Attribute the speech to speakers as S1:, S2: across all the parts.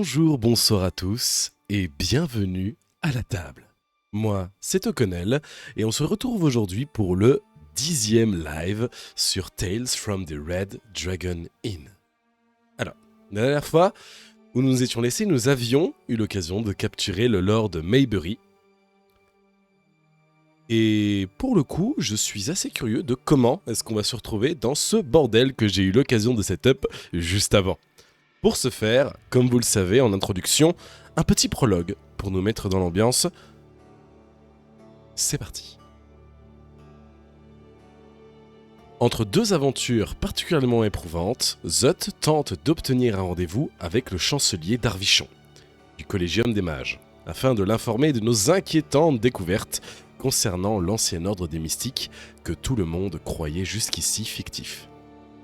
S1: Bonjour, bonsoir à tous et bienvenue à la table. Moi, c'est O'Connell et on se retrouve aujourd'hui pour le 10e live sur Tales from the Red Dragon Inn. Alors, la dernière fois où nous nous étions laissés, nous avions eu l'occasion de capturer le Lord Maybury. Et pour le coup, je suis assez curieux de comment est-ce qu'on va se retrouver dans ce bordel que j'ai eu l'occasion de setup juste avant. Pour ce faire, comme vous le savez en introduction, un petit prologue pour nous mettre dans l'ambiance. C'est parti. Entre deux aventures particulièrement éprouvantes, Zot tente d'obtenir un rendez-vous avec le chancelier d'Arvichon, du Collégium des Mages, afin de l'informer de nos inquiétantes découvertes concernant l'ancien ordre des mystiques que tout le monde croyait jusqu'ici fictif.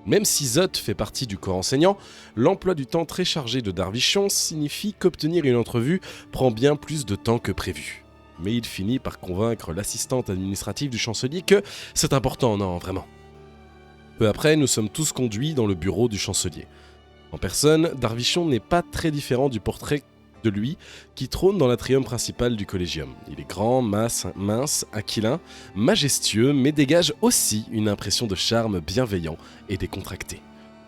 S1: Même si Zot fait partie du corps enseignant, l'emploi du temps très chargé de Darvichon signifie qu'obtenir une entrevue prend bien plus de temps que prévu. Mais il finit par convaincre l'assistante administrative du chancelier que c'est important, non, vraiment. Peu après, nous sommes tous conduits dans le bureau du chancelier. En personne, Darvichon n'est pas très différent du portrait de lui qui trône dans l'atrium principal du collégium. Il est grand, mince, aquilin, majestueux, mais dégage aussi une impression de charme bienveillant et décontracté.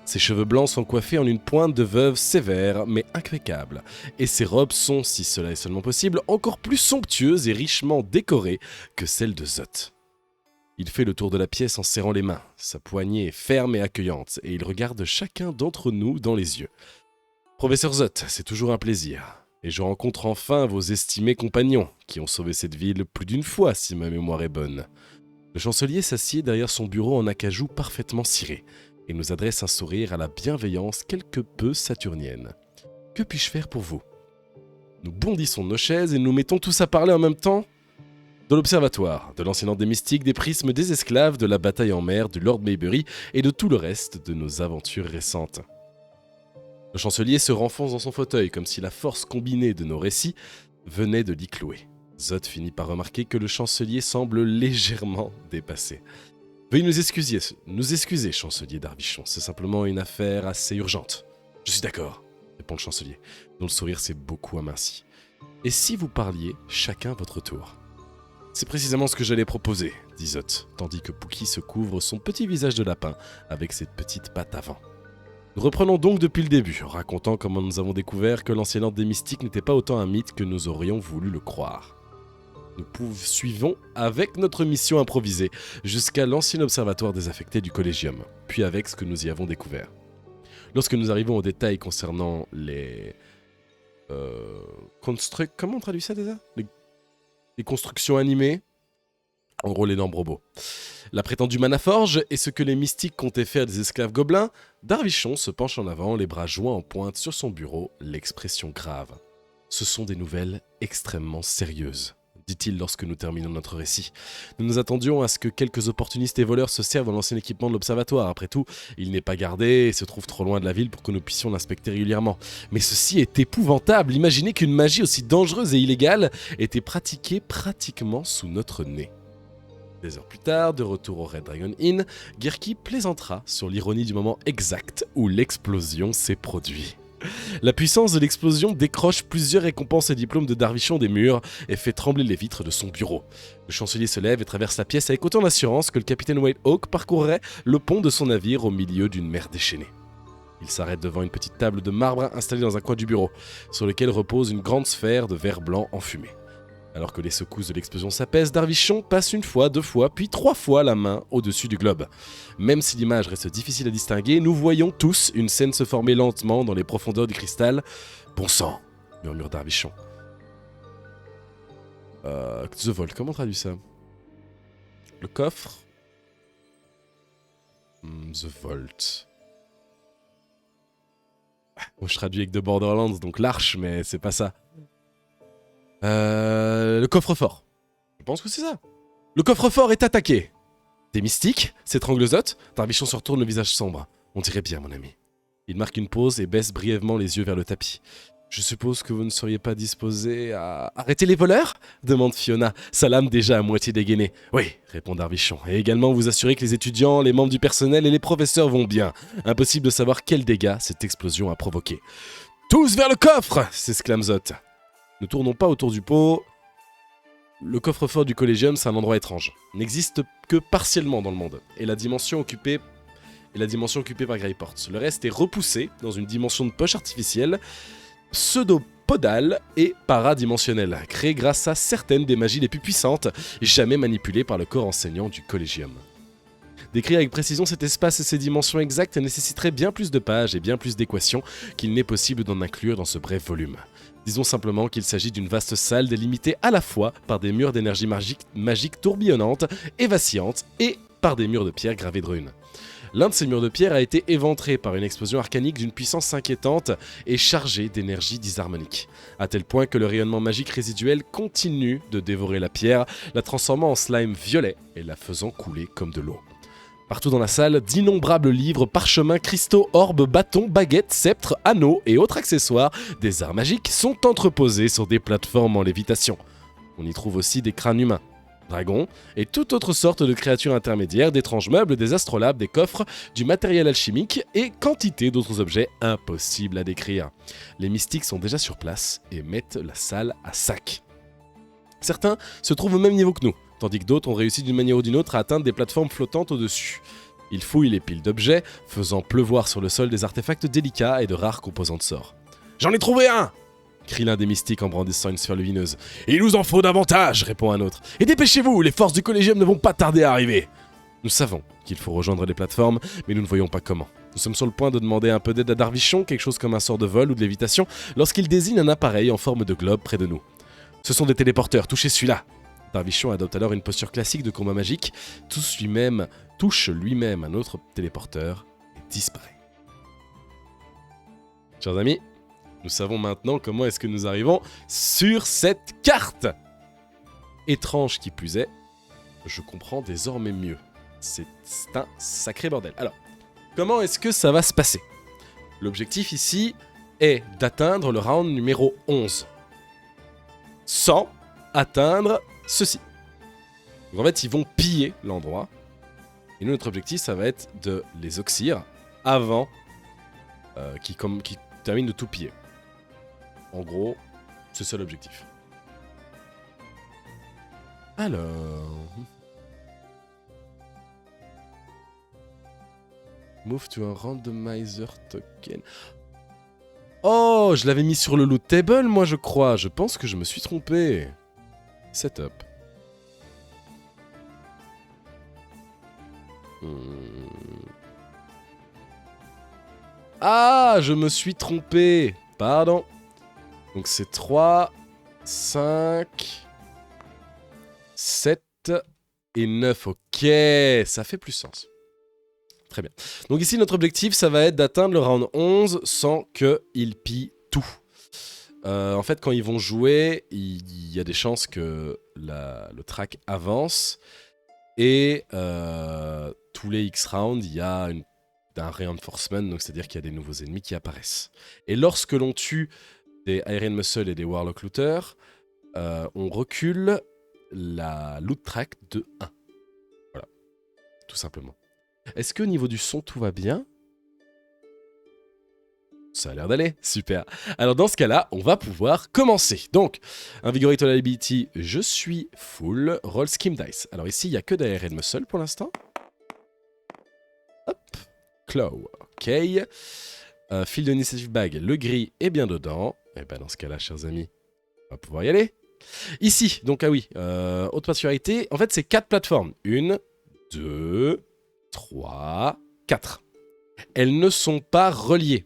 S1: Ses cheveux blancs sont coiffés en une pointe de veuve sévère mais impeccable, et ses robes sont, si cela est seulement possible, encore plus somptueuses et richement décorées que celles de Zot. Il fait le tour de la pièce en serrant les mains, sa poignée est ferme et accueillante, et il regarde chacun d'entre nous dans les yeux. Professeur Zot, c'est toujours un plaisir. Et je rencontre enfin vos estimés compagnons, qui ont sauvé cette ville plus d'une fois, si ma mémoire est bonne. Le chancelier s'assied derrière son bureau en acajou parfaitement ciré, et nous adresse un sourire à la bienveillance quelque peu saturnienne. Que puis-je faire pour vous ? Nous bondissons de nos chaises et nous mettons tous à parler en même temps de l'observatoire, de l'ancien ordre des mystiques, des prismes des esclaves, de la bataille en mer, du Lord Maybury et de tout le reste de nos aventures récentes. Le chancelier se renfonce dans son fauteuil comme si la force combinée de nos récits venait de l'y clouer. Zot finit par remarquer que le chancelier semble légèrement dépassé. Veuillez nous excuser, chancelier d'Arvichon, c'est simplement une affaire assez urgente. Je suis d'accord, répond le chancelier, dont le sourire s'est beaucoup aminci. Et si vous parliez chacun votre tour ? C'est précisément ce que j'allais proposer, dit Zot, tandis que Pookie se couvre son petit visage de lapin avec ses petites pattes avant. Nous reprenons donc depuis le début, racontant comment nous avons découvert que l'ancien ordre des mystiques n'était pas autant un mythe que nous aurions voulu le croire. Nous poursuivons avec notre mission improvisée jusqu'à l'ancien observatoire désaffecté du Collégium, puis avec ce que nous y avons découvert. Lorsque nous arrivons aux détails concernant les... Comment on traduit ça déjà ? Les constructions animées ? En gros, l'énorme robot. La prétendue Manaforge et ce que les mystiques comptaient faire des esclaves gobelins, Darvichon se penche en avant, les bras joints en pointe sur son bureau, l'expression grave. Ce sont des nouvelles extrêmement sérieuses, dit-il lorsque nous terminons notre récit. Nous nous attendions à ce que quelques opportunistes et voleurs se servent dans l'ancien équipement de l'observatoire. Après tout, il n'est pas gardé et se trouve trop loin de la ville pour que nous puissions l'inspecter régulièrement. Mais ceci est épouvantable. Imaginez qu'une magie aussi dangereuse et illégale était pratiquée pratiquement sous notre nez. Des heures plus tard, de retour au Red Dragon Inn, Gerki plaisantera sur l'ironie du moment exact où l'explosion s'est produite. La puissance de l'explosion décroche plusieurs récompenses et diplômes de Darvichon des murs et fait trembler les vitres de son bureau. Le chancelier se lève et traverse la pièce avec autant d'assurance que le capitaine Whitehawk parcourrait le pont de son navire au milieu d'une mer déchaînée. Il s'arrête devant une petite table de marbre installée dans un coin du bureau, sur lequel repose une grande sphère de verre blanc enfumé. Alors que les secousses de l'explosion s'apaisent, Darvichon passe une fois, 2 fois, puis 3 fois la main au-dessus du globe. Même si l'image reste difficile à distinguer, nous voyons tous une scène se former lentement dans les profondeurs du cristal. « Bon sang !» murmure Darvichon. The Vault, comment on traduit ça ? Le coffre ? The Vault. Moi je traduis avec The Borderlands, donc l'arche, mais c'est pas ça. Le coffre-fort. Je pense que c'est ça. Le coffre-fort est attaqué. Des mystiques s'étrangle Zot. Darvichon se retourne le visage sombre. On dirait bien, mon ami. Il marque une pause et baisse brièvement les yeux vers le tapis. Je suppose que vous ne seriez pas disposé à... Arrêter les voleurs ? Demande Fiona, sa lame déjà à moitié dégainée. Oui, répond Darvichon, et également vous assurer que les étudiants, les membres du personnel et les professeurs vont bien. Impossible de savoir quels dégâts cette explosion a provoqué. Tous vers le coffre s'exclame Zot. Ne tournons pas autour du pot. Le coffre-fort du Collégium, c'est un endroit étrange. N'existe que partiellement dans le monde. Et la dimension occupée par Greyport. Le reste est repoussé dans une dimension de poche artificielle, pseudo-podale et paradimensionnelle, créée grâce à certaines des magies les plus puissantes, jamais manipulées par le corps enseignant du Collégium. Décrire avec précision cet espace et ses dimensions exactes nécessiterait bien plus de pages et bien plus d'équations qu'il n'est possible d'en inclure dans ce bref volume. Disons simplement qu'il s'agit d'une vaste salle délimitée à la fois par des murs d'énergie magique tourbillonnante et vacillante et par des murs de pierre gravés de runes. L'un de ces murs de pierre a été éventré par une explosion arcanique d'une puissance inquiétante et chargée d'énergie disharmonique, à tel point que le rayonnement magique résiduel continue de dévorer la pierre, la transformant en slime violet et la faisant couler comme de l'eau. Partout dans la salle, d'innombrables livres, parchemins, cristaux, orbes, bâtons, baguettes, sceptres, anneaux et autres accessoires des arts magiques sont entreposés sur des plateformes en lévitation. On y trouve aussi des crânes humains, dragons et toute autre sorte de créatures intermédiaires, d'étranges meubles, des astrolabes, des coffres, du matériel alchimique et quantité d'autres objets impossibles à décrire. Les mystiques sont déjà sur place et mettent la salle à sac. Certains se trouvent au même niveau que nous, tandis que d'autres ont réussi d'une manière ou d'une autre à atteindre des plateformes flottantes au-dessus. Ils fouillent les piles d'objets, faisant pleuvoir sur le sol des artefacts délicats et de rares composants de sorts. « J'en ai trouvé un !» crie l'un des mystiques en brandissant une sphère lumineuse. « Il nous en faut davantage !» répond un autre. « Et dépêchez-vous, les forces du Collégium ne vont pas tarder à arriver !» Nous savons qu'il faut rejoindre les plateformes, mais nous ne voyons pas comment. Nous sommes sur le point de demander un peu d'aide à Darvichon, quelque chose comme un sort de vol ou de lévitation, lorsqu'il désigne un appareil en forme de globe près de nous. Ce sont des téléporteurs, touchez celui-là. Darvichon adopte alors une posture classique de combat magique, touche lui-même un autre téléporteur et disparaît. Chers amis, nous savons maintenant comment est-ce que nous arrivons sur cette carte. Étrange qui plus est, je comprends désormais mieux. C'est un sacré bordel. Alors, comment est-ce que ça va se passer? L'objectif ici est d'atteindre le round numéro 11. Sans atteindre ceci. Donc en fait, ils vont piller l'endroit. Et nous, notre objectif, ça va être de les oxyre avant qu'ils terminent de tout piller. En gros, c'est ça l'objectif. Alors... Move to a randomizer token. Oh, je l'avais mis sur le loot table, moi, je crois. Je pense que je me suis trompé. Setup. Ah, je me suis trompé. Pardon. Donc c'est 3, 5, 7 et 9. Ok, ça fait plus sens. Très bien. Donc ici, notre objectif, ça va être d'atteindre le round 11 sans qu'ils pillent tout. En fait, quand ils vont jouer, il y a des chances que le track avance. Et tous les X rounds, il y a un reinforcement, donc c'est-à-dire qu'il y a des nouveaux ennemis qui apparaissent. Et lorsque l'on tue des Iron Muscle et des Warlock Looters, on recule la loot track de 1. Voilà, tout simplement. Est-ce qu'au niveau du son, tout va bien? Ça a l'air d'aller, super. Alors dans ce cas-là, on va pouvoir commencer. Donc, Invigorator Ability, je suis full. Roll Scheme Dice. Alors ici, il n'y a que des Iron Muscle pour l'instant. Hop, Claw, ok. Field Initiative Bag, le gris est bien dedans. Et ben dans ce cas-là, chers amis, on va pouvoir y aller. Ici, donc ah oui, haute maturité, en fait c'est 4 plateformes. 1, 2, 3, 4. Elles ne sont pas reliées.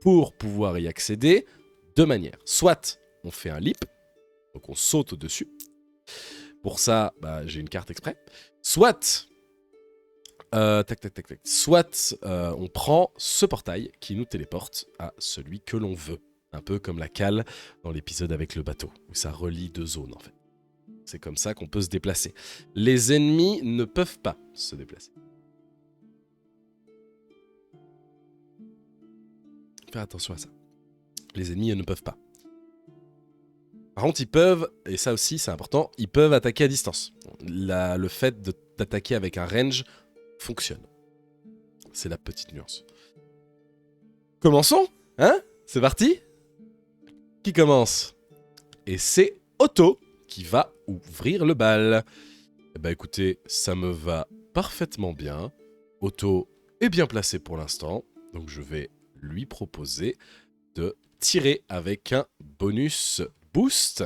S1: Pour pouvoir y accéder, deux manières. Soit on fait un leap, donc on saute au-dessus. Pour ça, j'ai une carte exprès. Soit, soit on prend ce portail qui nous téléporte à celui que l'on veut. Un peu comme la cale dans l'épisode avec le bateau, où ça relie 2 zones en fait. C'est comme ça qu'on peut se déplacer. Les ennemis ne peuvent pas se déplacer. Faire attention à ça. Les ennemis ne peuvent pas. Par contre, ils peuvent, et ça aussi c'est important, ils peuvent attaquer à distance. Le fait d'attaquer avec un range fonctionne. C'est la petite nuance. Commençons, hein? C'est parti? Qui commence? Et c'est Otto qui va ouvrir le bal. Eh ben écoutez, ça me va parfaitement bien. Otto est bien placé pour l'instant, donc je vais lui proposer de tirer avec un bonus boost.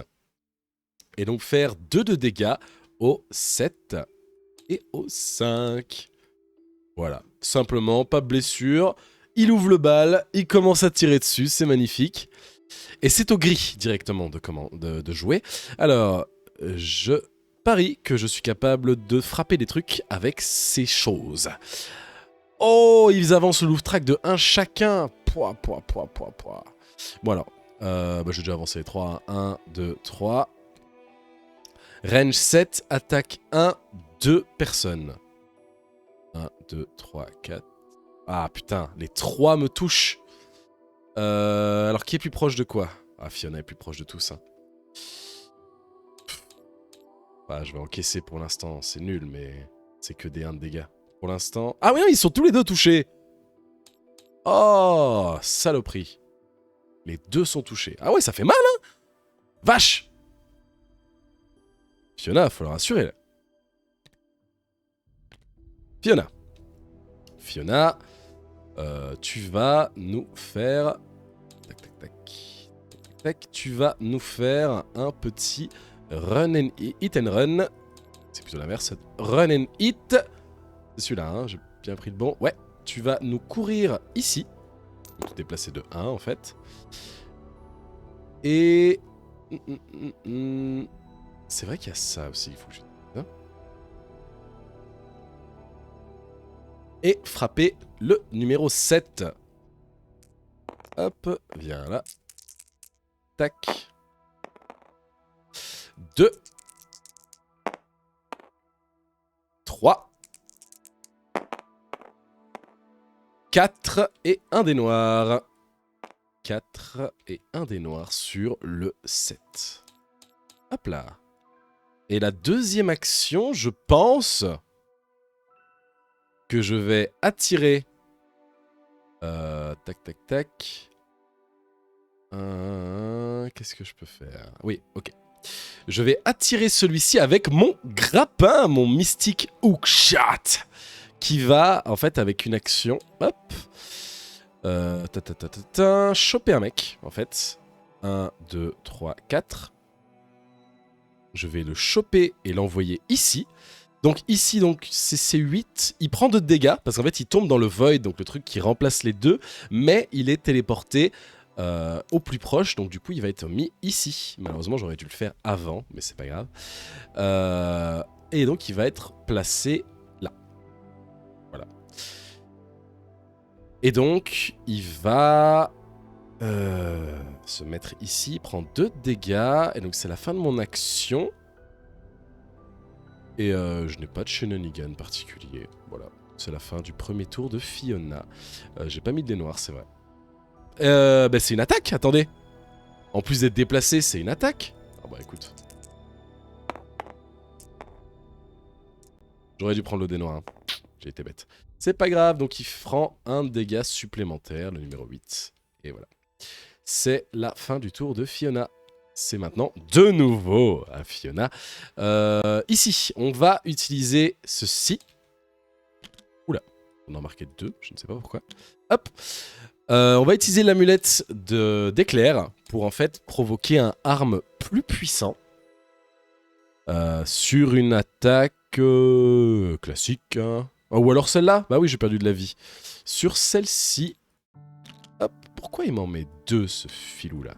S1: Et donc faire 2 de dégâts au 7 et au 5. Voilà, simplement, pas de blessure. Il ouvre le bal, il commence à tirer dessus, c'est magnifique. Et c'est au gris directement de jouer. Alors, je parie que je suis capable de frapper des trucs avec ces choses. Oh, ils avancent le louvre-track de 1 chacun. Pouah. Bon alors, j'ai déjà avancé les 3. 1, 2, 3. Range 7, attaque 1, 2 personnes. 1, 2, 3, 4. Ah putain, les 3 me touchent. Alors qui est plus proche de quoi? Ah, Fiona est plus proche de tous. Hein. Ah, je vais encaisser pour l'instant, c'est nul, mais c'est que des 1 de dégâts. Pour l'instant... Ah oui, non, ils sont tous les deux touchés. Oh, saloperie. Les 2 sont touchés. Ah ouais, ça fait mal, hein. Vache. Fiona, faut le rassurer, là. Fiona, tu vas nous faire... Tac. Tu vas nous faire un petit run and hit and run. C'est plutôt l'inverse. Run and hit. C'est celui-là, hein, j'ai bien pris le bon. Ouais, tu vas nous courir ici. Te déplacer de 1 en fait. Et... C'est vrai qu'il y a ça aussi, il faut que je... Et frapper le numéro 7. Hop, viens là. Tac. 2. 3. 4 et un des noirs. 4 et un des noirs sur le 7. Hop là. Et la deuxième action, je pense que je vais attirer... tac. Qu'est-ce que je peux faire? Oui, ok. Je vais attirer celui-ci avec mon grappin, mon Mystic Hookshot, qui va, en fait, avec une action, hop, choper un mec, en fait. 1, 2, 3, 4. Je vais le choper et l'envoyer ici. Donc ici, c'est 8. Il prend 2 de dégâts, parce qu'en fait, il tombe dans le void, donc le truc qui remplace les 2, mais il est téléporté au plus proche, donc du coup, il va être mis ici. Malheureusement, j'aurais dû le faire avant, mais c'est pas grave. Et donc, il va être placé là. Voilà. Et donc, il va se mettre ici, il prend 2 de dégâts, et donc c'est la fin de mon action. Et je n'ai pas de shenanigan particulier. Voilà, c'est la fin du premier tour de Fiona. J'ai pas mis de dés noirs, c'est vrai. C'est une attaque, attendez. En plus d'être déplacé, c'est une attaque. Ah bah écoute. J'aurais dû prendre le dé noir. Hein. J'ai été bête. C'est pas grave, donc il prend un dégât supplémentaire, le numéro 8. Et voilà. C'est la fin du tour de Fiona. C'est maintenant de nouveau à Fiona. Ici, on va utiliser ceci. Oula, on en a marqué 2, je ne sais pas pourquoi. Hop. On va utiliser l'amulette d'éclair pour en fait provoquer un arme plus puissant sur une attaque classique. Hein. Oh, ou alors celle-là. Bah oui, j'ai perdu de la vie. Sur celle-ci. Hop. Pourquoi il m'en met 2 ce filou-là?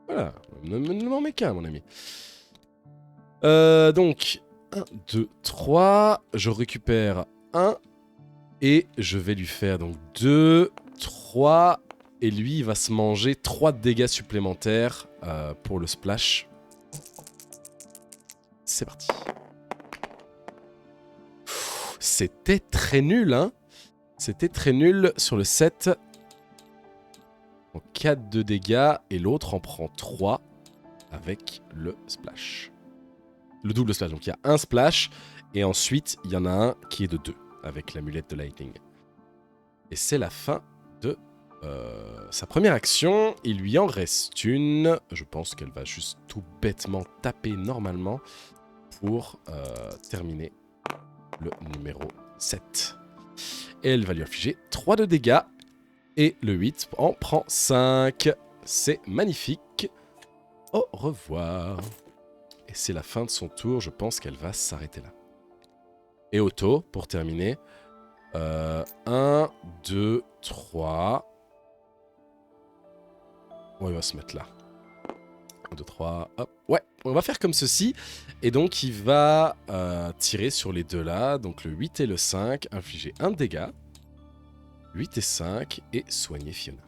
S1: Voilà, ne m'en mets qu'un, mon ami. Donc, 1, 2, 3. Je récupère 1. Et je vais lui faire donc 2, 3. Et lui, il va se manger 3 dégâts supplémentaires pour le splash. C'est parti. C'était très nul, hein. C'était très nul sur le 7. En 4 de dégâts, et l'autre en prend 3 avec le splash. Le double splash, donc il y a un splash, et ensuite il y en a un qui est de 2, avec l'amulette de lightning. Et c'est la fin de sa première action. Il lui en reste une. Je pense qu'elle va juste tout bêtement taper normalement pour terminer le numéro 7. Et elle va lui infliger 3 de dégâts. Et le 8 en prend 5. C'est magnifique. Au revoir. Et c'est la fin de son tour. Je pense qu'elle va s'arrêter là. Et Otto, pour terminer. 1, 2, 3. On va se mettre là. 1, 2, 3. Hop. Ouais, on va faire comme ceci. Et donc, il va tirer sur les deux là. Donc, le 8 et le 5. Infliger 1 de dégâts. 8 et 5. Et soigner Fiona.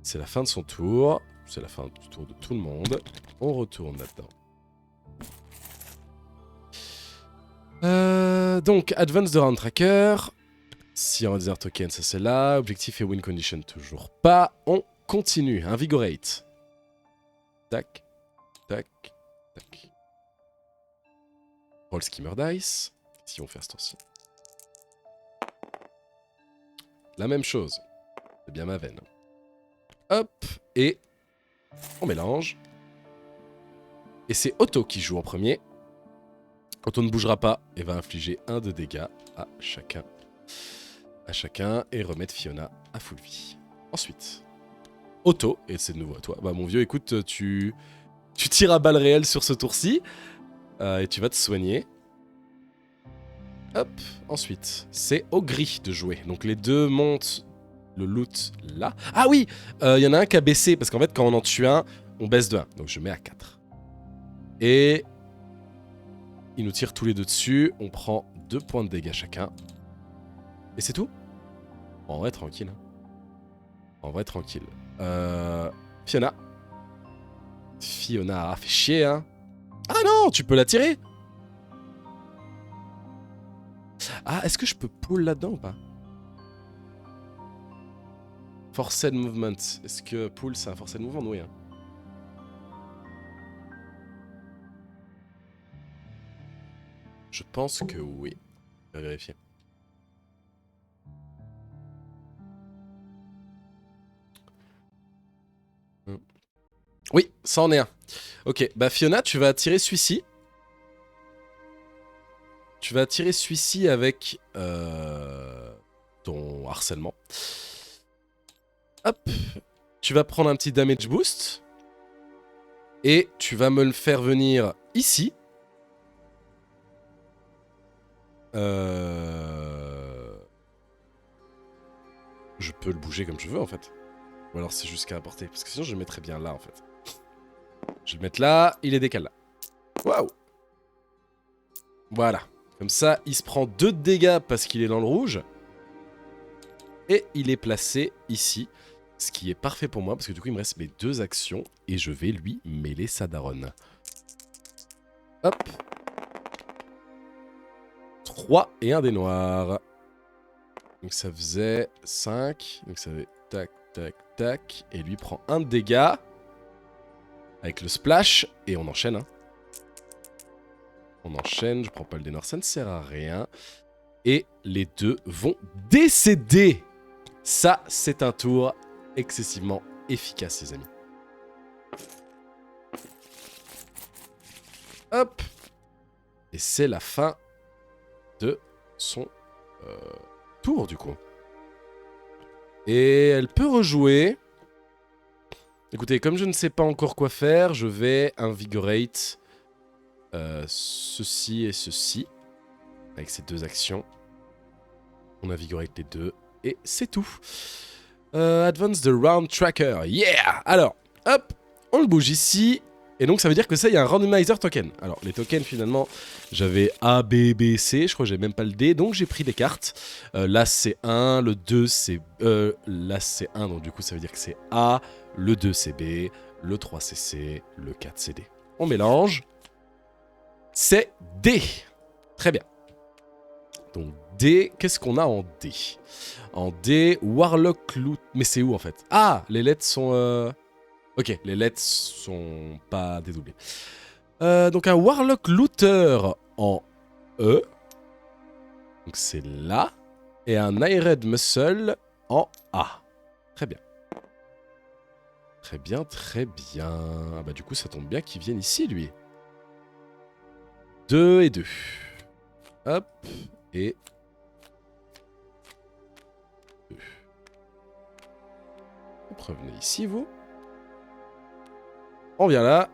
S1: C'est la fin de son tour. C'est la fin du tour de tout le monde. On retourne là-dedans. Donc, Advance de Round Tracker. Si on Desert Token, ça c'est là. Objectif et Win Condition, toujours pas. On continue. Invigorate. Tac, tac, tac. Roll Skimmer Dice. Si on fait ce temps-ci. La même chose. C'est bien ma veine. Hop, et on mélange. Et c'est Otto qui joue en premier. Otto ne bougera pas et va infliger 1 de dégâts à chacun. Et remettre Fiona à full vie. Ensuite, Otto, et c'est de nouveau à toi. Bah mon vieux, écoute, tu tires à balles réelles sur ce tour-ci. Et tu vas te soigner. Hop, ensuite, c'est au gris de jouer. Donc les deux montent le loot là. Ah oui, y en a un qui a baissé, parce qu'en fait, quand on en tue un, on baisse de 1. Donc je mets à 4. Et ils nous tirent tous les deux dessus. On prend 2 points de dégâts chacun. Et c'est tout. En vrai, tranquille. En vrai, tranquille. Fiona. Fiona, fait chier, hein. Ah non, tu peux la tirer. Ah, est-ce que je peux pull là-dedans ou pas? Forced Movement. Est-ce que pull, c'est un Forced Movement? Oui, hein. Je pense que oui. Je vais vérifier. Oui, ça en est un. Ok, bah Fiona, tu vas tirer celui-ci. Tu vas tirer celui-ci avec ton harcèlement. Hop, tu vas prendre un petit damage boost. Et tu vas me le faire venir ici. Je peux le bouger comme je veux en fait. Ou alors c'est jusqu'à apporter. Parce que sinon je le mettrais bien là en fait. Je vais le mettre là, il est décalé là. Waouh. Voilà. Comme ça, il se prend 2 de dégâts parce qu'il est dans le rouge. Et il est placé ici. Ce qui est parfait pour moi parce que du coup il me reste mes 2 actions. Et je vais lui mêler sa daronne. Hop. 3 et un des noirs. Donc ça faisait 5. Donc ça fait tac, tac, tac. Et lui prend 1 de dégâts. Avec le splash. Et on enchaîne. Hein. On enchaîne. Je prends pas le dé noir. Ça ne sert à rien. Et les deux vont décéder. Ça, c'est un tour excessivement efficace, les amis. Hop. Et c'est la fin de son tour, du coup. Et elle peut rejouer. Écoutez, comme je ne sais pas encore quoi faire, je vais invigorate ceci et ceci. Avec ces 2 actions. On invigorate les 2. Et c'est tout. Advance the round tracker. Yeah! Alors, hop, on le bouge ici. Et donc ça veut dire que ça, il y a un randomizer token. Alors, les tokens, finalement, j'avais A, B, B, C. Je crois que j'ai même pas le D. Donc j'ai pris des cartes. Là, c'est 1. Le 2, c'est... là, c'est 1. Donc du coup, ça veut dire que c'est A. Le 2, c'est B. Le 3, c'est C. Le 4, c'est D. On mélange. C'est D. Très bien. Donc D, qu'est-ce qu'on a en D? En D, Warlock Loot. Mais c'est où en fait? Ah, les lettres sont... Ok, les lettres sont pas dédoublées. Donc un Warlock Looter en E. Donc c'est là. Et un Ired Muscle en A. Très bien. Très bien, très bien. Ah bah du coup, ça tombe bien qu'il vienne ici, lui. 2 et 2. Hop. Et... 2. Revenez ici, vous. On vient là.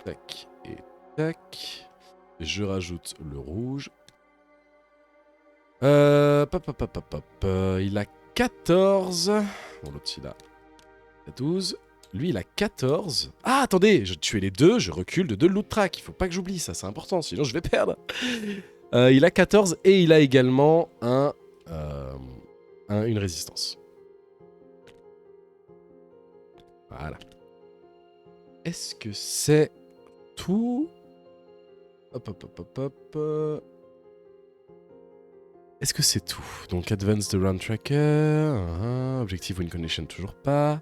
S1: Tac et tac. Je rajoute le rouge. Pop, pop, pop, pop, pop. Il a 14. Bon, l'autre, il a 12. Lui, il a 14. Ah, attendez, je tuais les deux, je recule de 2 loot track. Il faut pas que j'oublie ça, c'est important, sinon je vais perdre. Il a 14 et il a également une résistance. Voilà. Est-ce que c'est tout? Hop, hop, hop, hop, hop. Est-ce que c'est tout? Donc, Advanced Round Tracker. Objective Win Condition, toujours pas.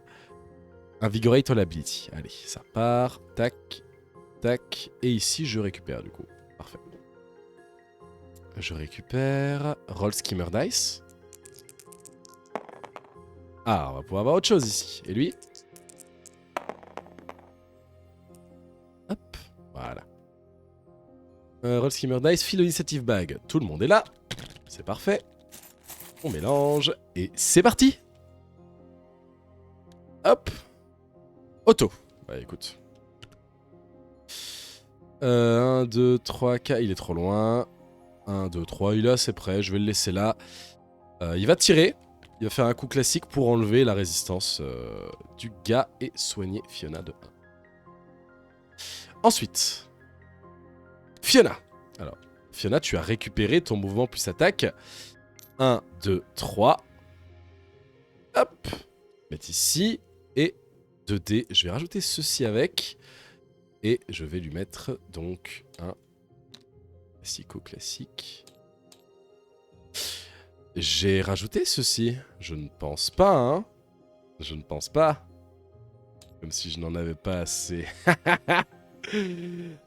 S1: Invigorate All Ability. Allez, ça part. Tac, tac. Et ici, je récupère du coup. Parfait. Je récupère. Roll Skimmer Dice. Ah, on va pouvoir avoir autre chose ici. Et lui? Hop, voilà. Roll Skimmer Dice, Fill Initiative Bag. Tout le monde est là. C'est parfait. On mélange. Et c'est parti. Hop. Auto. Bah écoute. 1, 2, 3, 4. Il est trop loin. 1, 2, 3. Il est assez près. Je vais le laisser là. Il va tirer. Il va faire un coup classique pour enlever la résistance du gars et soigner Fiona de 1. Ensuite. Fiona. Alors, Fiona, tu as récupéré ton mouvement plus attaque. 1, 2, 3. Hop. Mettre ici. Et 2D. Je vais rajouter ceci avec. Et je vais lui mettre donc un classique. J'ai rajouté ceci. Je ne pense pas, hein. Je ne pense pas. Comme si je n'en avais pas assez.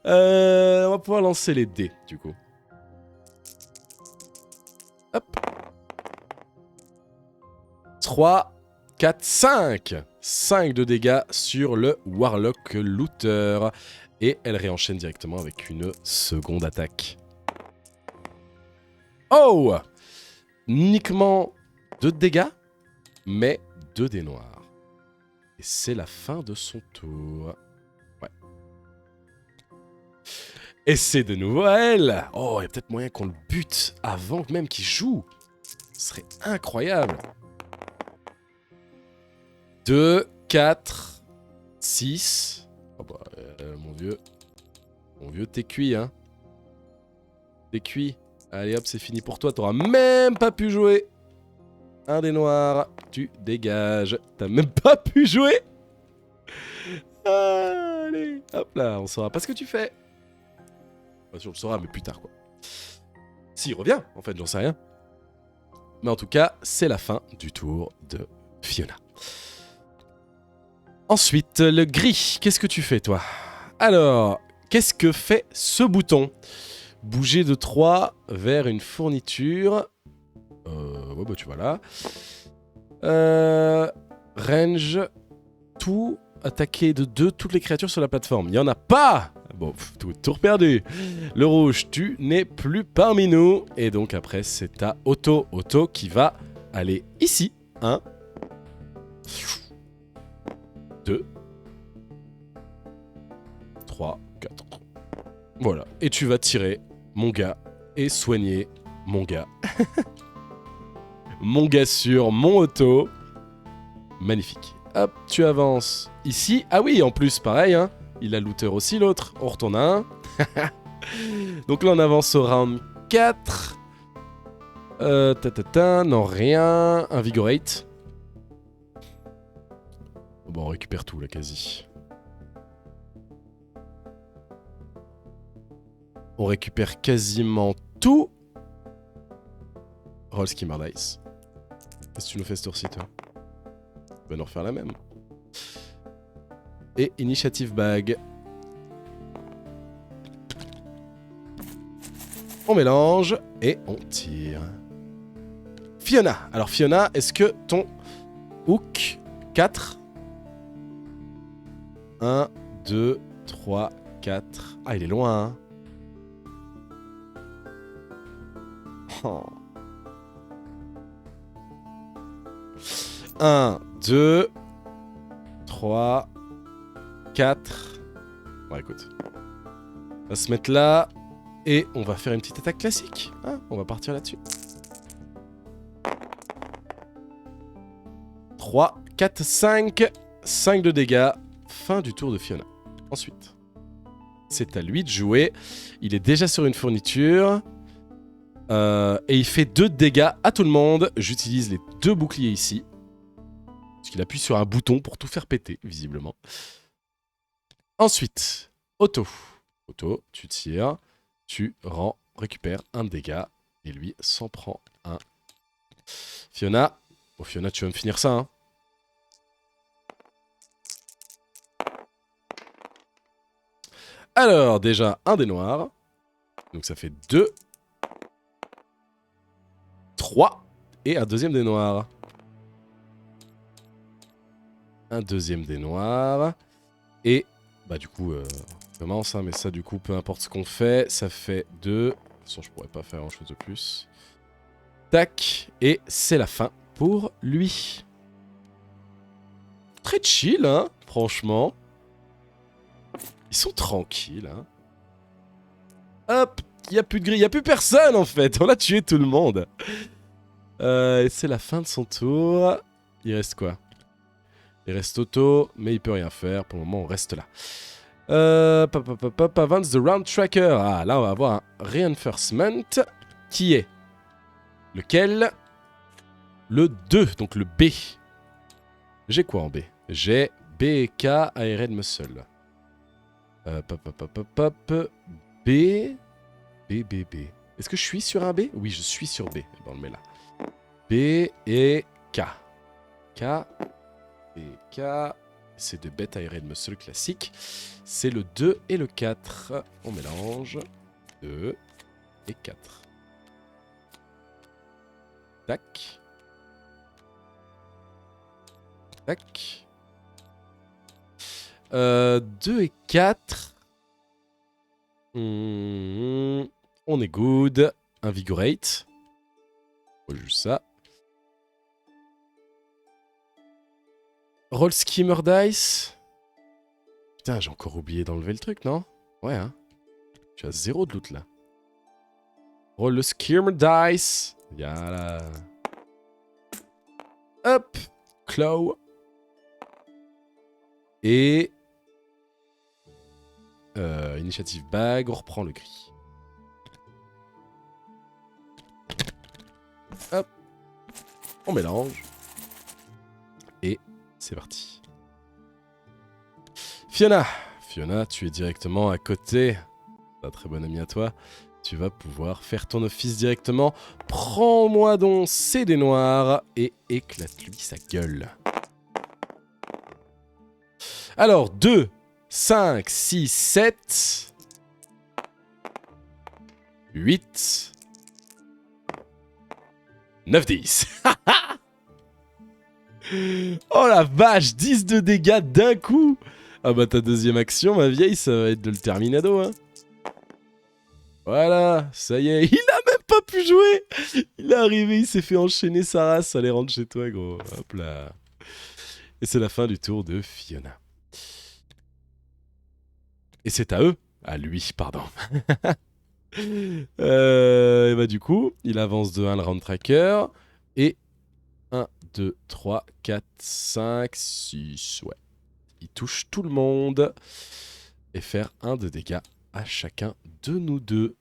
S1: On va pouvoir lancer les dés, du coup. Hop. 3, 4, 5. 5 de dégâts sur le Warlock Looter. Et elle réenchaîne directement avec une seconde attaque. Oh! Uniquement 2 de dégâts, mais 2 dés noirs. Et c'est la fin de son tour. Ouais. Et c'est de nouveau à elle. Oh, il y a peut-être moyen qu'on le bute avant même qu'il joue. Ce serait incroyable. 2, 4, 6. Oh bah, mon vieux, t'es cuit, hein. T'es cuit. Allez hop, c'est fini pour toi. T'auras même pas pu jouer. Un des noirs, tu dégages. T'as même pas pu jouer. Allez, hop là, on saura pas ce que tu fais. Enfin, on le saura, mais plus tard, quoi. S'il revient, en fait, j'en sais rien. Mais en tout cas, c'est la fin du tour de Fiona. Ensuite, le gris. Qu'est-ce que tu fais, toi? Alors, qu'est-ce que fait ce bouton? Bouger de 3 vers une fourniture. Ouais, bah tu vois là. Range. Tout. Attaquer de 2 toutes les créatures sur la plateforme. Il n'y en a pas. Bon, tour perdu. Le rouge, tu n'es plus parmi nous. Et donc après, c'est ta Auto qui va aller ici. 1. 2. 3, 4. Voilà. Et tu vas tirer, mon gars, et soigner mon gars. Mon gars sur mon Auto. Magnifique. Hop, tu avances ici. Ah oui, en plus, pareil, hein. Il a looter aussi, l'autre. On retourne à 1. Donc là, on avance au round 4. Non, rien. Invigorate. Bon, on récupère tout, là, quasi. On récupère quasiment tout. Roll Skimmer Dice. Qu'est-ce que tu nous fais ce tour-ci, toi? On va nous refaire la même. Et Initiative Bag. On mélange et on tire. Fiona. Alors Fiona, est-ce que ton hook 4 1, 2, 3, 4. Ah, il est loin, hein. Oh. 1, 2, 3, 4. Bon, écoute. On va se mettre là. Et on va faire une petite attaque classique. Hein, on va partir là-dessus. 3, 4, 5. 5 de dégâts. Fin du tour de Fiona. Ensuite, c'est à lui de jouer. Il est déjà sur une fourniture. Et il fait 2 de dégâts à tout le monde. J'utilise les 2 boucliers ici. Parce qu'il appuie sur un bouton pour tout faire péter, visiblement. Ensuite, Otto. Otto, tu tires. Tu récupères un dégât. Et lui s'en prend un. Fiona. Oh, Fiona, tu vas me finir ça, hein. Alors, déjà, un dé noir. Donc ça fait 2. 3. Et un deuxième dé noir. Un deuxième dé noir. Et, bah du coup, on commence, hein, mais ça, du coup, peu importe ce qu'on fait, ça fait 2. De toute façon, je pourrais pas faire grand chose de plus. Tac. Et c'est la fin pour lui. Très chill, hein, franchement. Ils sont tranquilles, hein. Hop, il n'y a plus de grille, il n'y a plus personne en fait. On a tué tout le monde. Et c'est la fin de son tour. Il reste quoi? Il reste Otto, mais il peut rien faire. Pour le moment, on reste là. Advance the round tracker. Ah, là, on va avoir un reinforcement qui est lequel? Le 2, donc le B. J'ai quoi en B? J'ai B et K, ARN Muscle. B. Est-ce que je suis sur un B? Oui, je suis sur B. Bon, on le met là. B et K. K et K. C'est de bêta ARN Muscle classique. C'est le 2 et le 4. On mélange. 2 et 4. Tac. Tac. 2 et 4. On est good. Invigorate. Juste ça. Roll Skimmer Dice. Putain, j'ai encore oublié d'enlever le truc, non? Ouais, hein. Tu as 0 de loot là. Roll le Skimmer Dice. Yala. Hop. Claw. Et... Initiative Bag, on reprend le gris. Hop. On mélange. Et c'est parti. Fiona. Fiona, tu es directement à côté. Un très bon ami à toi. Tu vas pouvoir faire ton office directement. Prends-moi donc ces dés noirs et éclate-lui sa gueule. Alors, 2, 5, 6, 7, 8, 9, 10. Oh la vache, 10 de dégâts d'un coup. Ah bah ta deuxième action, ma vieille, ça va être de le terminado, hein. Voilà, ça y est, il a même pas pu jouer. Il est arrivé, il s'est fait enchaîner sa race. Allez, rentre chez toi, gros. Hop là. Et c'est la fin du tour de Fiona. Et c'est à eux. À lui, pardon. Et bah du coup, il avance de 1 le round tracker. Et 1, 2, 3, 4, 5, 6. Ouais. Il touche tout le monde. Et faire 1 de dégâts à chacun de nous deux.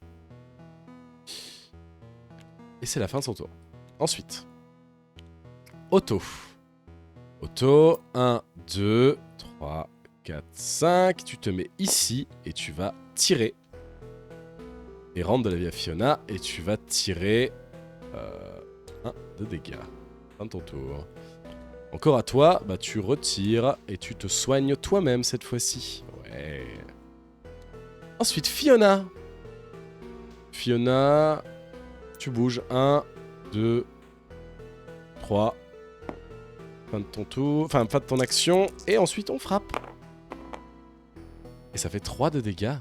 S1: Et c'est la fin de son tour. Ensuite, Otto. Otto, 1, 2, 3, 4, 5. Tu te mets ici et tu vas tirer. Et rentre de la vie à Fiona et tu vas tirer 1 de dégâts. Fin de ton tour. Encore à toi, bah tu retires et tu te soignes toi-même cette fois-ci. Ouais. Ensuite, Fiona. Fiona, tu bouges 1, 2, 3. Fin de ton tour, enfin fin de ton action, et ensuite on frappe. Et ça fait 3 de dégâts.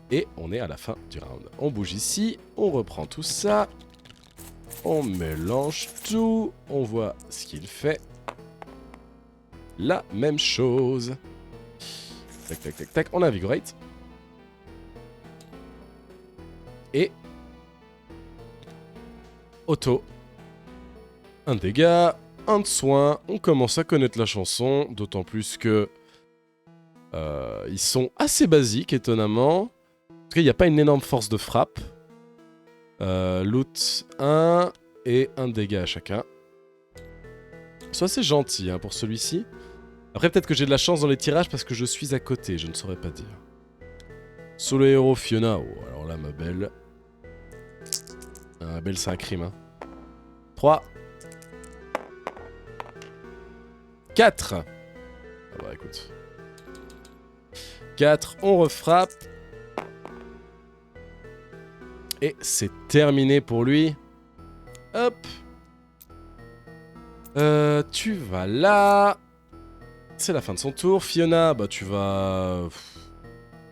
S1: Et on est à la fin du round. On bouge ici, on reprend tout ça. On mélange tout, on voit ce qu'il fait. La même chose. Tac, tac, tac, tac, on invigorate. Et... auto. Un dégât, un de soin. On commence à connaître la chanson, d'autant plus que... ils sont assez basiques, étonnamment. En tout cas, il n'y a pas une énorme force de frappe. Loot 1 et un dégât à chacun. C'est assez gentil hein, pour celui-ci. Après, peut-être que j'ai de la chance dans les tirages parce que je suis à côté, je ne saurais pas dire. Solo héros Fiona. Oh, alors là, ma belle. Ma belle, c'est un crime. Hein. 3. 4. Ah bah écoute. 4, on refrappe. Et c'est terminé pour lui. Hop. Tu vas là. C'est la fin de son tour. Fiona, bah tu vas...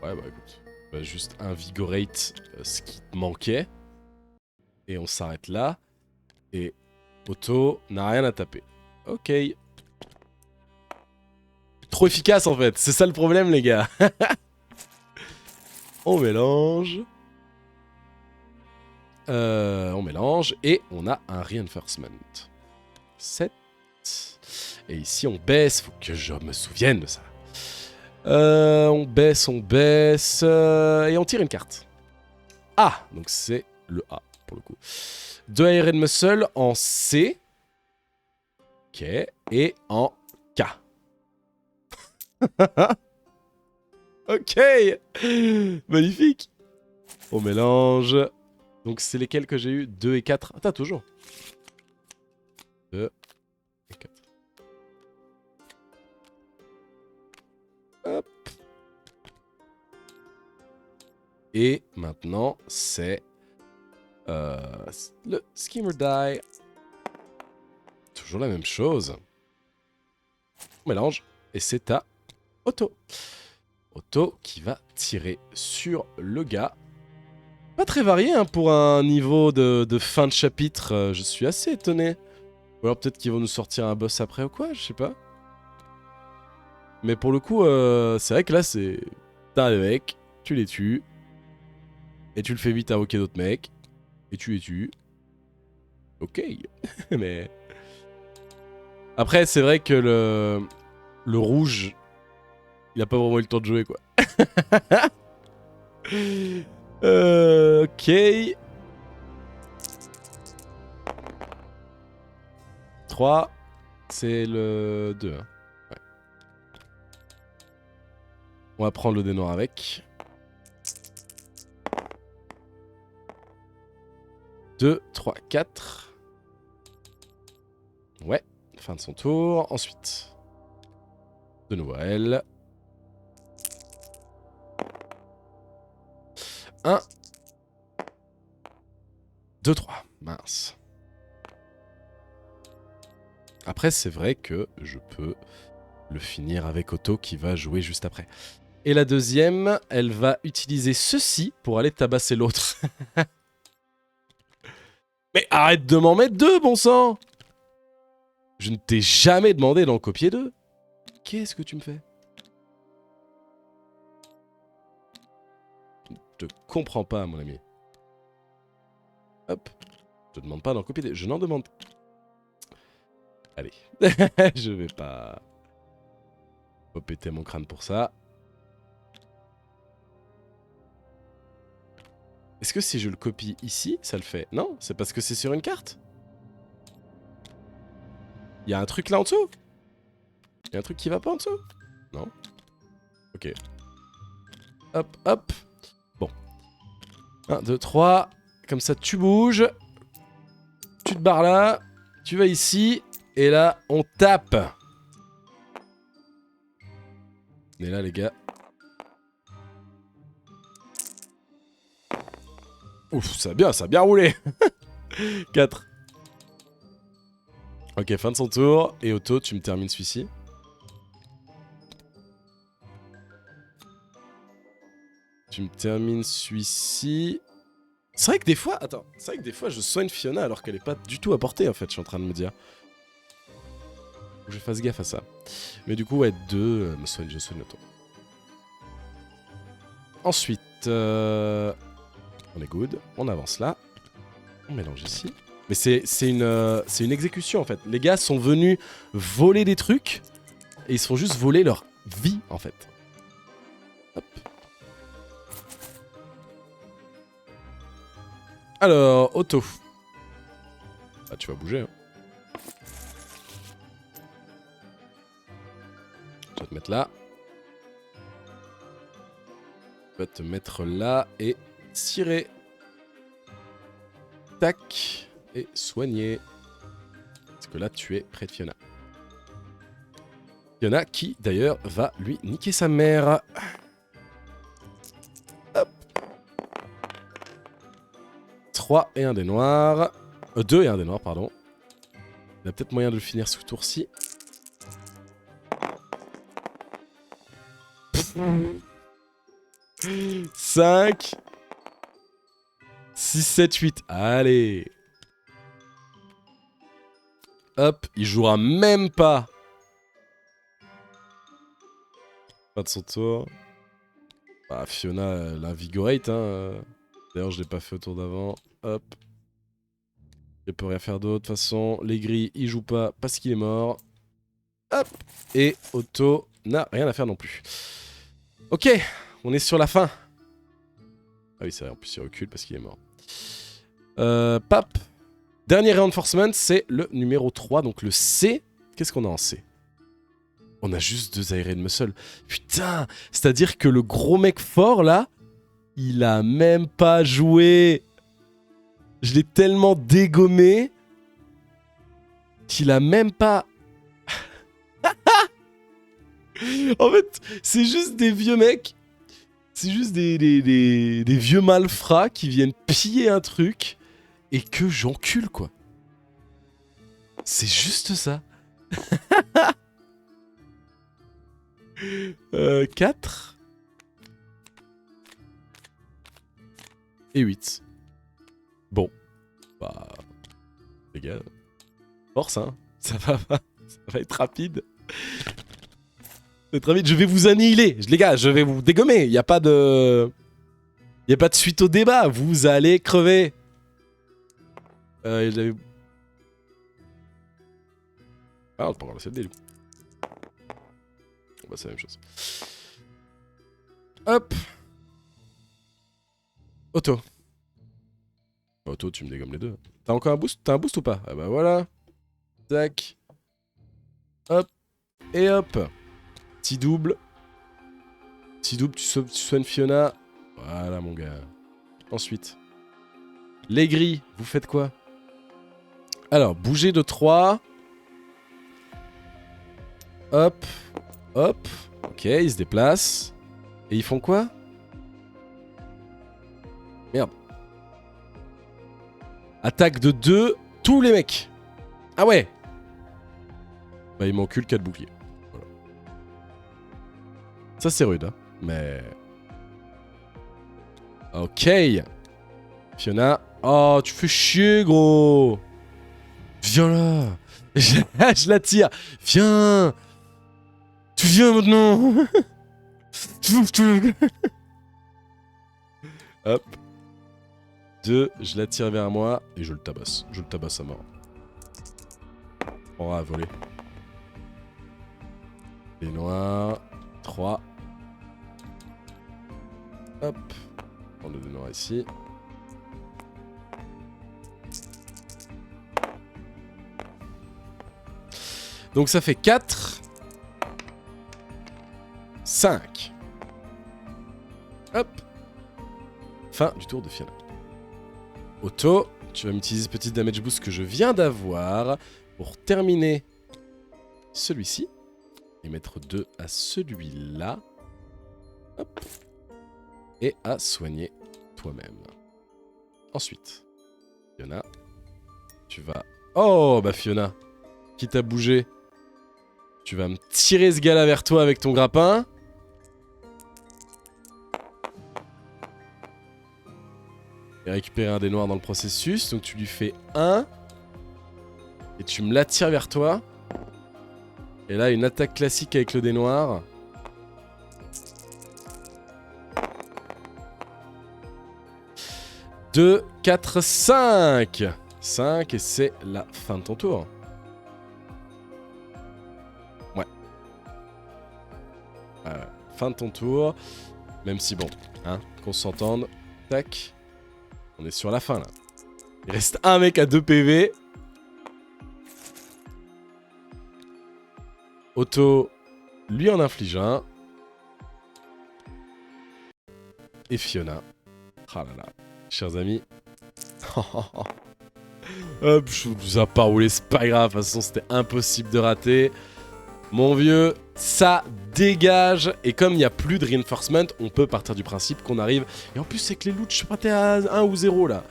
S1: Ouais bah écoute. Tu vas juste invigorate ce qui te manquait. Et on s'arrête là. Et Otto n'a rien à taper. Ok. Trop efficace en fait. C'est ça le problème les gars. On mélange. On mélange et on a un reinforcement. 7. Et ici on baisse, faut que je me souvienne de ça. On baisse et on tire une carte. Ah, donc c'est le A pour le coup. 2 Iron Muscle en C. Ok, et en K. Ok. Magnifique. On mélange. Donc c'est lesquels que j'ai eu 2 et 4. Ah, t'as toujours. 2 et 4. Hop. Et maintenant, c'est le Skimmer Die. Toujours la même chose. On mélange. Et c'est à Otto. Otto qui va tirer sur le gars. Pas très varié hein, pour un niveau de fin de chapitre. Je suis assez étonné. Ou alors peut-être qu'ils vont nous sortir un boss après ou quoi, je sais pas. Mais pour le coup, c'est vrai que là, c'est... T'as des mecs, tu les tues. Et tu le fais vite invoquer d'autres mecs. Et tu les tues. Ok. Mais... Après, c'est vrai que le rouge, il a pas vraiment eu le temps de jouer, quoi. Ok. 3. C'est le 2. Hein. Ouais. On va prendre le dé noir avec. 2, 3, 4. Ouais. Fin de son tour. Ensuite. De nouveau à elle. 1. 2, 3. Mince. Après, c'est vrai que je peux le finir avec Otto qui va jouer juste après. Et la deuxième, elle va utiliser ceci pour aller tabasser l'autre. Mais arrête de m'en mettre 2, bon sang! Je ne t'ai jamais demandé d'en copier 2. Qu'est-ce que tu me fais? Je te comprends pas, mon ami. Hop. Je te demande pas d'en copier 2. Je n'en demande... Allez. Je vais pas péter mon crâne pour ça. Est-ce que si je le copie ici, ça le fait? Non, c'est parce que c'est sur une carte. Il y a un truc là en dessous? Il y a un truc qui va pas en dessous? Non? Ok. Hop, hop. Bon. 1, 2, 3. Comme ça, tu bouges. Tu te barres là. Tu vas ici. Et là, on tape. Et là, les gars. Ouf, ça a bien roulé. 4. Ok, fin de son tour. Et Otto, tu me termines celui-ci. Tu me termines celui-ci. C'est vrai que des fois... Attends. C'est vrai que des fois, je soigne Fiona alors qu'elle est pas du tout à portée, en fait, je suis en train de me dire. Faut que je fasse gaffe à ça. Mais du coup, ouais, 2, je soigne Otto. Ensuite, on est good. On avance là. On mélange ici. Mais c'est une exécution, en fait. Les gars sont venus voler des trucs et ils se font juste voler leur vie, en fait. Hop. Alors, Otto. Ah, tu vas bouger, hein. Je vais te mettre là. Je vais te mettre là et tirer. Tac. Et soigner. Parce que là, tu es près de Fiona. Fiona qui, d'ailleurs, va lui niquer sa mère. Hop. 3 et un des noirs. 2 et un des noirs, pardon. Il a peut-être moyen de le finir ce tour-ci. 5 6, 7, 8. Allez. Hop, il jouera même pas. Pas de son tour. Bah, Fiona l'invigorate, hein. D'ailleurs, je l'ai pas fait au tour d'avant. Hop. Je peux rien faire d'autre. De toute façon, les gris, il joue pas parce qu'il est mort. Hop. Et Otto n'a rien à faire non plus. Ok, on est sur la fin. Ah oui, c'est vrai, en plus il recule parce qu'il est mort. Pap. Dernier reinforcement, c'est le numéro 3, donc le C. Qu'est-ce qu'on a en C? On a juste 2 aérés de muscle. Putain, c'est-à-dire que le gros mec fort, là, il a même pas joué. Je l'ai tellement dégommé qu'il a même pas... En fait, c'est juste des vieux mecs. C'est juste des vieux malfrats qui viennent piller un truc et que j'encule, quoi. C'est juste ça. 4 et 8. Bon. Bah... Les gars... Force, hein. Ça va être rapide. Très vite, je vais vous annihiler. Les gars, je vais vous dégommer. Il n'y a pas de... Il n'y a pas de suite au débat. Vous allez crever. Ah, on peut pas lancer le dé, du coup. Bah, c'est la même chose. Hop. Otto. Otto, tu me dégommes les deux. T'as encore un boost? T'as un boost ou pas? Ah bah voilà. Tac. Hop. Et hop. Petit double. Petit double, tu soignes Fiona. Voilà, mon gars. Ensuite. Les gris, vous faites quoi? Alors, bouger de 3. Hop. Hop. Ok, ils se déplacent. Et ils font quoi? Merde. Attaque de 2, tous les mecs. Ah ouais. Bah, il m'encule 4 boucliers. Voilà. Ça, c'est rude, hein. Mais... Ok. Fiona. Oh, tu fais chier, gros. Viens là. Je la tire. Viens. Tu viens maintenant. Hop. 2, je la tire vers moi et je le tabasse. Je le tabasse à mort. On va voler. Les noirs. 3. Hop. On le deux noirs ici. Donc ça fait 4. 5. Hop. Fin du tour de Fiona. Otto, tu vas m'utiliser ce petit damage boost que je viens d'avoir pour terminer celui-ci. Et mettre 2 à celui-là. Hop. Et à soigner toi-même. Ensuite, Fiona, tu vas... Oh, bah Fiona. quitte à bouger, tu vas me tirer ce gars-là vers toi avec ton grappin. Et récupérer un dé noir dans le processus. Donc tu lui fais 1. Et tu me l'attires vers toi. Et là, une attaque classique avec le dé noir. Deux, 4, 5. 5 et c'est la fin de ton tour. Ouais. Fin de ton tour. Même si bon, hein, qu'on s'entende. Tac. On est sur la fin là. Il reste un mec à 2 PV. Otto lui en inflige un. Et Fiona. Ah là là. Chers amis. Hop, je vous ai pas roulé, c'est pas grave. De toute façon, c'était impossible de rater. Mon vieux, ça dégage. Et comme il n'y a plus de reinforcement, on peut partir du principe qu'on arrive. Et en plus, c'est que les loots, je sais pas, t'es à 1 ou 0 là.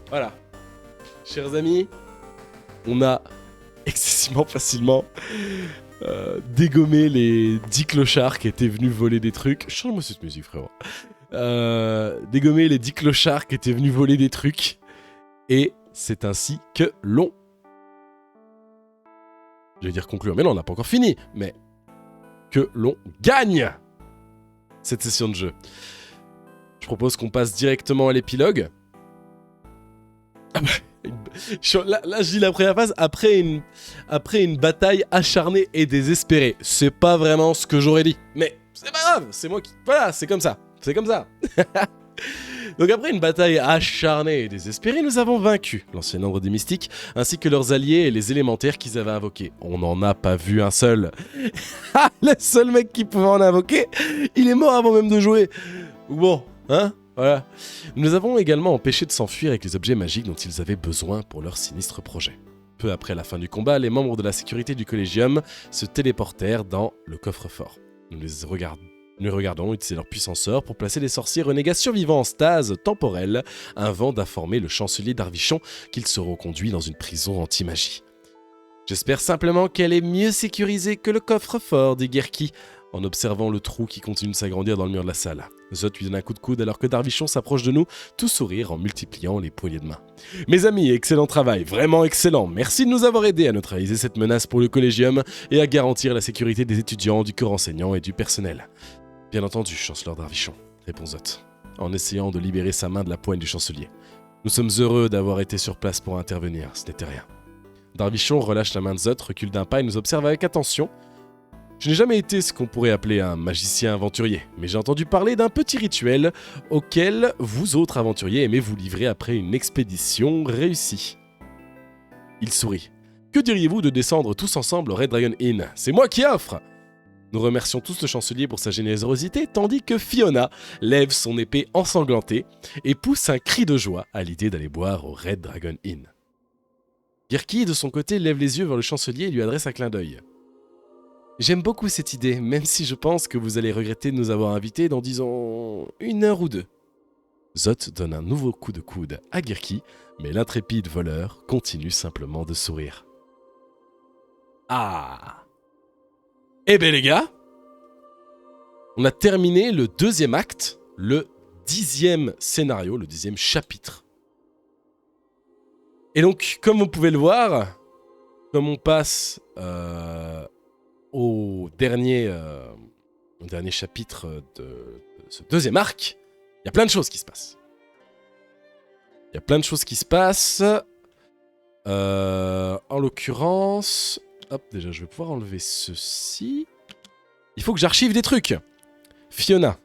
S1: Voilà. Chers amis, on a excessivement facilement dégommé les 10 clochards qui étaient venus voler des trucs. Change-moi cette musique, frérot. Dégommer les 10 clochards qui étaient venus voler des trucs. Et c'est ainsi que l'on... Je vais dire conclure, mais non, on n'a pas encore fini. Mais que l'on gagne cette session de jeu. Je propose qu'on passe directement à l'épilogue. Ah bah, là, je dis la première phase, après une bataille acharnée et désespérée. C'est pas vraiment ce que j'aurais dit. Mais c'est pas grave, c'est moi qui... Voilà, c'est comme ça. C'est comme ça. Donc après une bataille acharnée et désespérée, nous avons vaincu l'ancien ordre des mystiques, ainsi que leurs alliés et les élémentaires qu'ils avaient invoqués. On n'en a pas vu un seul. Le seul mec qui pouvait en invoquer, il est mort avant même de jouer. Bon, hein, voilà. Nous avons également empêché de s'enfuir avec les objets magiques dont ils avaient besoin pour leur sinistre projet. Peu après la fin du combat, les membres de la sécurité du Collégium se téléportèrent dans le coffre-fort. Nous regardons utiliser leur puissance sort pour placer les sorciers renégats survivants en stase temporelle, avant d'informer le chancelier d'Arvichon qu'ils seront conduits dans une prison anti-magie. J'espère simplement qu'elle est mieux sécurisée que le coffre-fort, dit Gerki, en observant le trou qui continue de s'agrandir dans le mur de la salle. Zot lui donne un coup de coude alors que Darvichon s'approche de nous, tout sourire en multipliant les poignées de main. Mes amis, excellent travail, vraiment excellent. Merci de nous avoir aidés à neutraliser cette menace pour le Collégium et à garantir la sécurité des étudiants, du corps enseignant et du personnel. Bien entendu, chancelleur d'Arvichon, répond Zot, en essayant de libérer sa main de la poigne du chancelier. Nous sommes heureux d'avoir été sur place pour intervenir, ce n'était rien. Darvichon relâche la main de Zot, recule d'un pas et nous observe avec attention. Je n'ai jamais été ce qu'on pourrait appeler un magicien aventurier, mais j'ai entendu parler d'un petit rituel auquel vous autres aventuriers aimez vous livrer après une expédition réussie. Il sourit. Que diriez-vous de descendre tous ensemble au Red Dragon Inn? C'est moi qui offre! Nous remercions tous le chancelier pour sa générosité, tandis que Fiona lève son épée ensanglantée et pousse un cri de joie à l'idée d'aller boire au Red Dragon Inn. Gerki, de son côté, lève les yeux vers le chancelier et lui adresse un clin d'œil. J'aime beaucoup cette idée, même si je pense que vous allez regretter de nous avoir invités dans, disons, 1 heure ou 2. Zot donne un nouveau coup de coude à Gerki, mais l'intrépide voleur continue simplement de sourire. Ah! Eh ben les gars, on a terminé le 2e acte, le 10e scénario, le 10e chapitre. Et donc, comme vous pouvez le voir, comme on passe au dernier chapitre de ce 2e arc, il y a plein de choses qui se passent. En l'occurrence... Hop, déjà, je vais pouvoir enlever ceci. Il faut que j'archive des trucs. Fiona.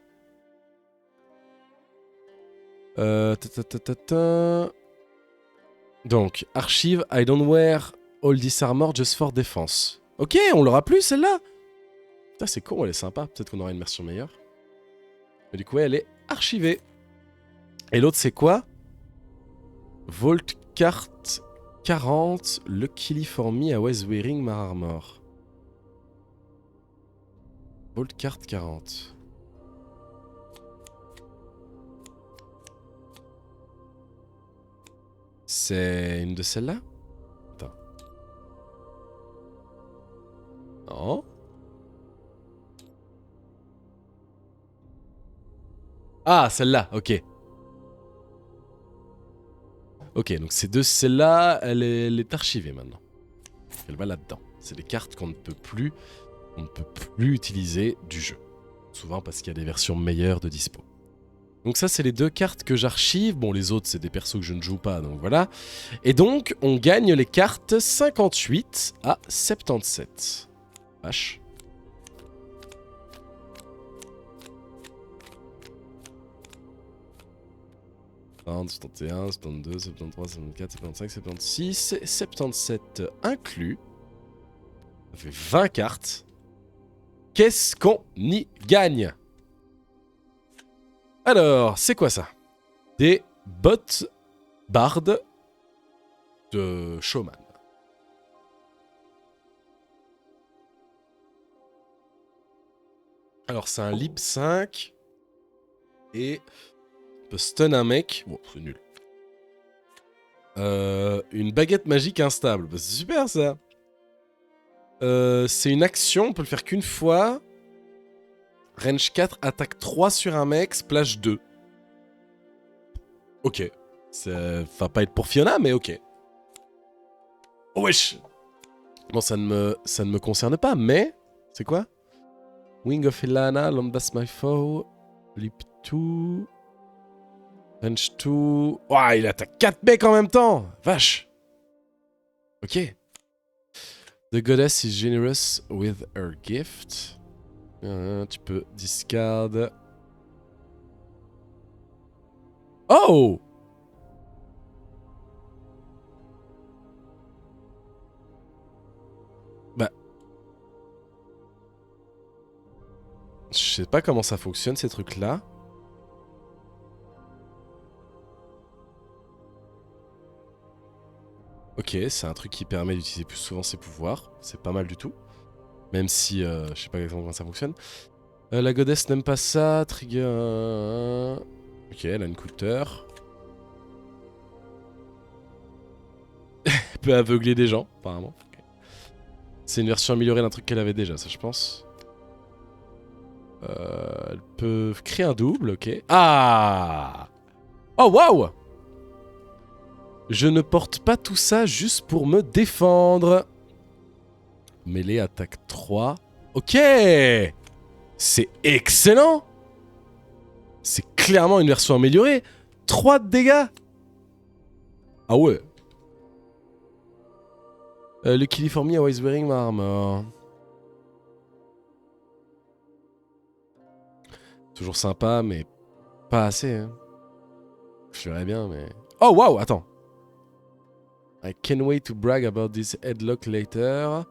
S1: Donc, archive, I don't wear all this armor just for defense. Ok, on l'aura plus, celle-là. Putain, c'est con, elle est sympa. Peut-être qu'on aura une version meilleure. Mais du coup, elle est archivée. Et l'autre, c'est quoi? Vault Cart 40, Luckily for me, I was wearing my armor. Vault Cart 40. C'est une de celles-là? Attends. Non. Ah, celle-là, ok. Ok, donc ces deux, celle-là, elle est archivée maintenant. Elle va là-dedans. C'est des cartes qu'on ne peut plus utiliser du jeu. Souvent parce qu'il y a des versions meilleures de dispo. Donc ça, c'est les deux cartes que j'archive. Bon, les autres, c'est des persos que je ne joue pas, donc voilà. Et donc, on gagne les cartes 58 à 77. Vache. « 71, 72, 73, 74, 75, 76, 77 inclus. Ça fait 20 cartes. Qu'est-ce qu'on y gagne? Alors, c'est quoi ça? Des bottes bardes de showman. Alors, c'est un lip 5. Et on peut stun un mec. Bon, c'est nul. Une baguette magique instable. Bah, c'est super ça. C'est une action, on peut le faire qu'une fois. Range 4, attaque 3 sur un mec, splash 2. Ok. Ça va pas être pour Fiona, mais ok. Oh wesh. Bon, ça ne me concerne pas, mais... C'est quoi? Wing of Ilana, Lambas my foe, Lip 2... Range 2... Ouah, il attaque 4 mecs en même temps. Vache. Ok. The goddess is generous with her gift. Tu peux discard. Oh! Bah. Je sais pas comment ça fonctionne ces trucs-là. Ok, c'est un truc qui permet d'utiliser plus souvent ses pouvoirs. C'est pas mal du tout. Même si je sais pas exactement comment ça fonctionne. La goddess n'aime pas ça. Trigger. Ok, elle a une coulter. Elle peut aveugler des gens, apparemment. Okay. C'est une version améliorée d'un truc qu'elle avait déjà, ça je pense. Elle peut créer un double, ok. Ah! Oh, waouh! Je ne porte pas tout ça juste pour me défendre. Mêlée, attaque 3. Ok! C'est excellent! C'est clairement une version améliorée. 3 de dégâts! Ah ouais. Luckily for me, I was wearing my armor. Toujours sympa, mais pas assez. Hein. Je verrais bien, mais... Oh, waouh, attends. I can't wait to brag about this headlock later.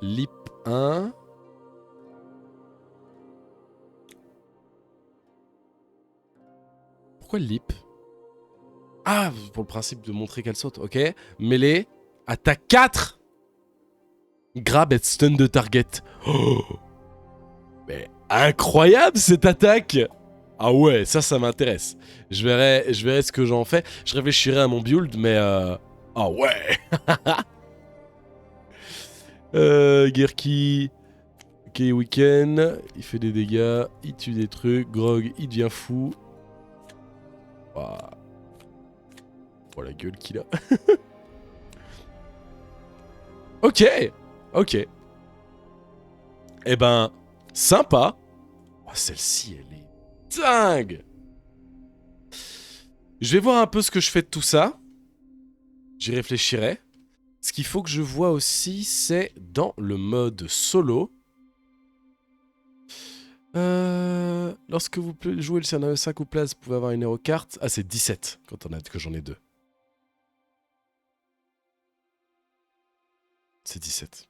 S1: Lip 1. Pourquoi lip? Ah, pour le principe de montrer qu'elle saute, ok. Mêlée, attaque 4. Grab et stun de target. Oh, mais incroyable cette attaque. Ah ouais, ça m'intéresse. Je verrai ce que j'en fais. Je réfléchirai à mon build, mais... Ah ouais. Gerki... Ok, week-end. Il fait des dégâts. Il tue des trucs. Grog, il devient fou. Wow. Oh la gueule qu'il a. Ok. Ok. Eh ben, sympa. Oh, celle-ci, elle est dingue. Je vais voir un peu ce que je fais de tout ça. J'y réfléchirai. Ce qu'il faut que je vois aussi, c'est dans le mode solo. Lorsque vous jouez le scénario 5 ou place, vous pouvez avoir une hero carte. Ah, c'est 17 quand on a que j'en ai 2. C'est 17.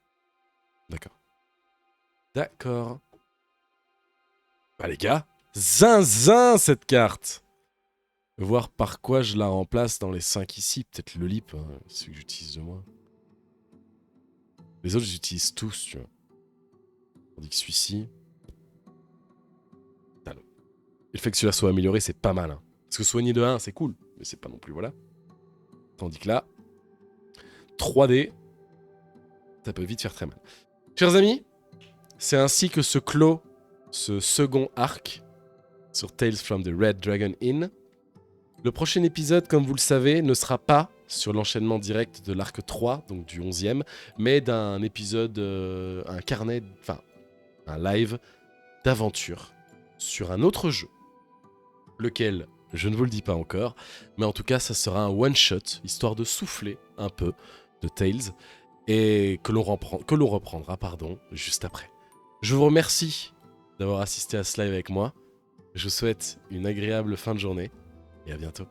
S1: D'accord. D'accord. Bah les gars, zinzin cette carte. Voir par quoi je la remplace dans les 5 ici. Peut-être le lip, hein, celui que j'utilise de moins. Les autres, j'utilise tous, tu vois. Tandis que celui-ci... Et le fait que celui-là soit amélioré, c'est pas mal. Hein. Parce que soigner de 1, c'est cool. Mais c'est pas non plus, voilà. Tandis que là, 3D, ça peut vite faire très mal. Chers amis, C'est ainsi que se clôt ce second arc sur Tales from the Red Dragon Inn. Le prochain épisode, comme vous le savez, ne sera pas sur l'enchaînement direct de l'arc 3, donc du 11e, mais d'un épisode, un carnet, enfin un live d'aventure sur un autre jeu, lequel je ne vous le dis pas encore, mais en tout cas ça sera un one-shot, histoire de souffler un peu de Tales, et que l'on reprendra juste après. Je vous remercie d'avoir assisté à ce live avec moi, je vous souhaite une agréable fin de journée, et à bientôt.